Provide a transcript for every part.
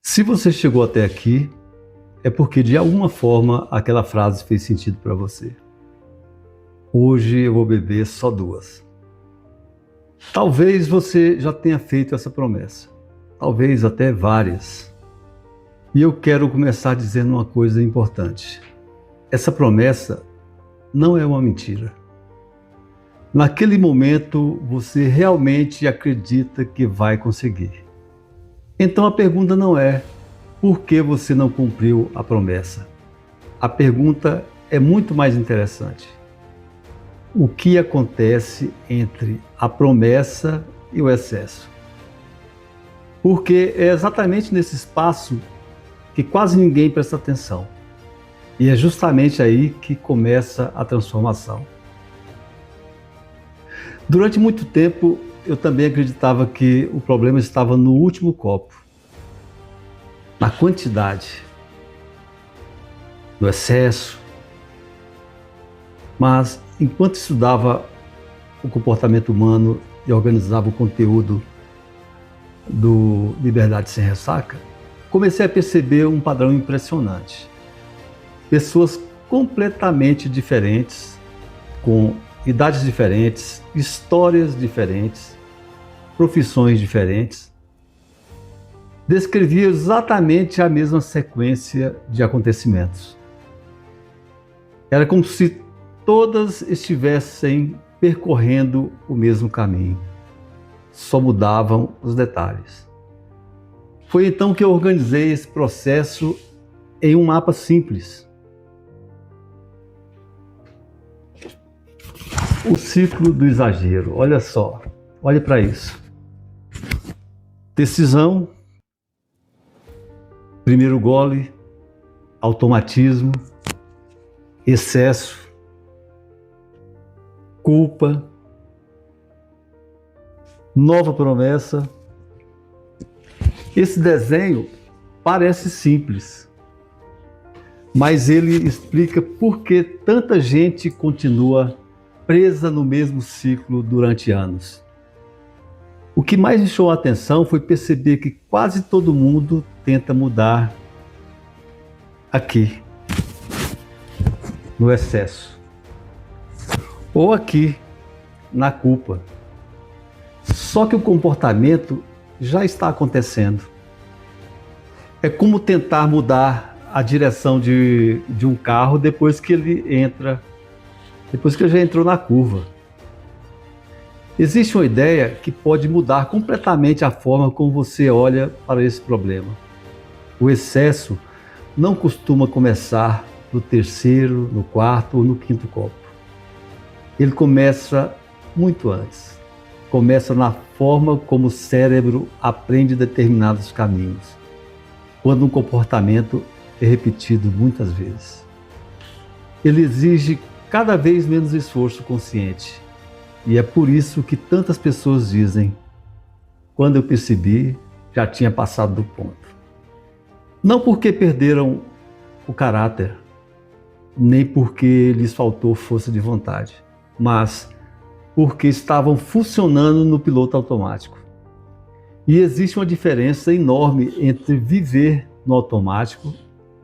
Se você chegou até aqui, é porque de alguma forma aquela frase fez sentido para você. Hoje eu vou beber só duas. Talvez você já tenha feito essa promessa, talvez até várias. E eu quero começar dizendo uma coisa importante. Essa promessa não é uma mentira. Naquele momento você realmente acredita que vai conseguir. Então a pergunta não é por que você não cumpriu a promessa. A pergunta é muito mais interessante. O que acontece entre a promessa e o excesso? Porque é exatamente nesse espaço que quase ninguém presta atenção. E é justamente aí que começa a transformação. Durante muito tempo, eu também acreditava que o problema estava no último copo, na quantidade, no excesso. Mas, enquanto estudava o comportamento humano e organizava o conteúdo do Liberdade Sem Ressaca, comecei a perceber um padrão impressionante. Pessoas completamente diferentes, com idades diferentes, histórias diferentes, profissões diferentes, descreviam exatamente a mesma sequência de acontecimentos. Era como se todas estivessem percorrendo o mesmo caminho, só mudavam os detalhes. Foi então que eu organizei esse processo em um mapa simples. O ciclo do exagero, olha só, olha para isso. Decisão, primeiro gole, automatismo, excesso, culpa, nova promessa. Esse desenho parece simples, mas ele explica por que tanta gente continua presa no mesmo ciclo durante anos. O que mais me chamou a atenção foi perceber que quase todo mundo tenta mudar aqui, no excesso, ou aqui, na culpa. Só que o comportamento já está acontecendo. É como tentar mudar a direção de um carro depois que ele já entrou na curva. Existe uma ideia que pode mudar completamente a forma como você olha para esse problema. O excesso não costuma começar no terceiro, no quarto ou no quinto copo. Ele começa muito antes. Começa na forma como o cérebro aprende determinados caminhos, quando um comportamento é repetido muitas vezes. Ele exige cada vez menos esforço consciente. E é por isso que tantas pessoas dizem: quando eu percebi, já tinha passado do ponto. Não porque perderam o caráter, nem porque lhes faltou força de vontade, mas porque estavam funcionando no piloto automático. E existe uma diferença enorme entre viver no automático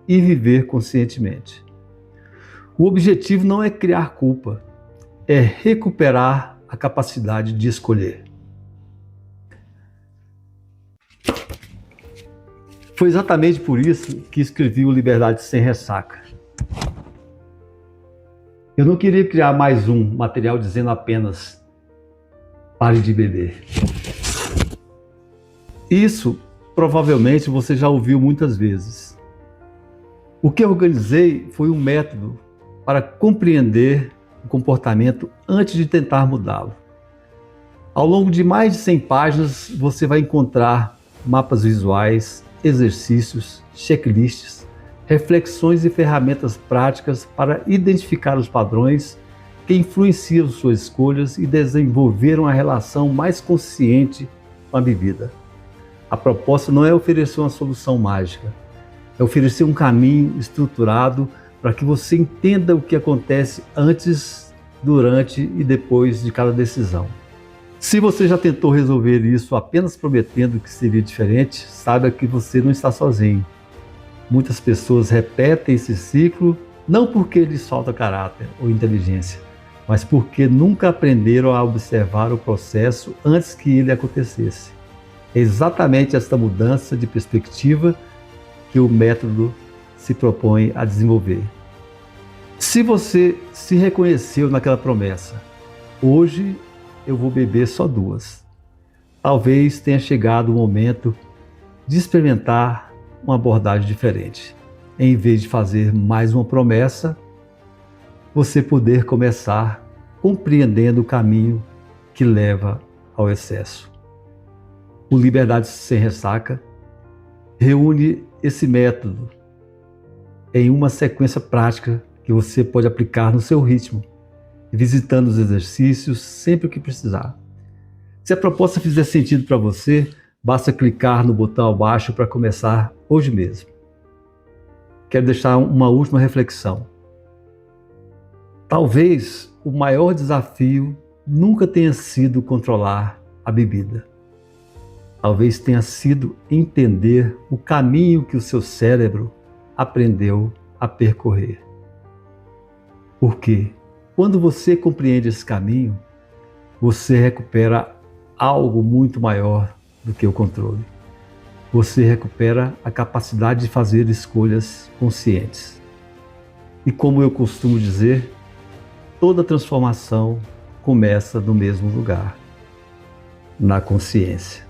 e viver conscientemente. O objetivo não é criar culpa, é recuperar a capacidade de escolher. Foi exatamente por isso que escrevi o Liberdade Sem Ressaca. Eu não queria criar mais um material dizendo apenas pare de beber. Isso provavelmente você já ouviu muitas vezes. O que eu organizei foi um método para compreender o comportamento antes de tentar mudá-lo. Ao longo de mais de 100 páginas, você vai encontrar mapas visuais, exercícios, checklists, reflexões e ferramentas práticas para identificar os padrões que influenciam suas escolhas e desenvolver uma relação mais consciente com a bebida. A proposta não é oferecer uma solução mágica, é oferecer um caminho estruturado para que você entenda o que acontece antes, durante e depois de cada decisão. Se você já tentou resolver isso apenas prometendo que seria diferente, saiba que você não está sozinho. Muitas pessoas repetem esse ciclo não porque lhes falta caráter ou inteligência, mas porque nunca aprenderam a observar o processo antes que ele acontecesse. É exatamente esta mudança de perspectiva que o método se propõe a desenvolver. Se você se reconheceu naquela promessa, hoje eu vou beber só 2. Talvez tenha chegado o momento de experimentar uma abordagem diferente. Em vez de fazer mais uma promessa, você poder começar compreendendo o caminho que leva ao excesso. O Liberdade Sem Ressaca reúne esse método em uma sequência prática que você pode aplicar no seu ritmo, visitando os exercícios sempre que precisar. Se a proposta fizer sentido para você, basta clicar no botão abaixo para começar hoje mesmo. Quero deixar uma última reflexão. Talvez o maior desafio nunca tenha sido controlar a bebida. Talvez tenha sido entender o caminho que o seu cérebro aprendeu a percorrer. Porque quando você compreende esse caminho, você recupera algo muito maior do que o controle. Você recupera a capacidade de fazer escolhas conscientes. E como eu costumo dizer, toda transformação começa no mesmo lugar, na consciência.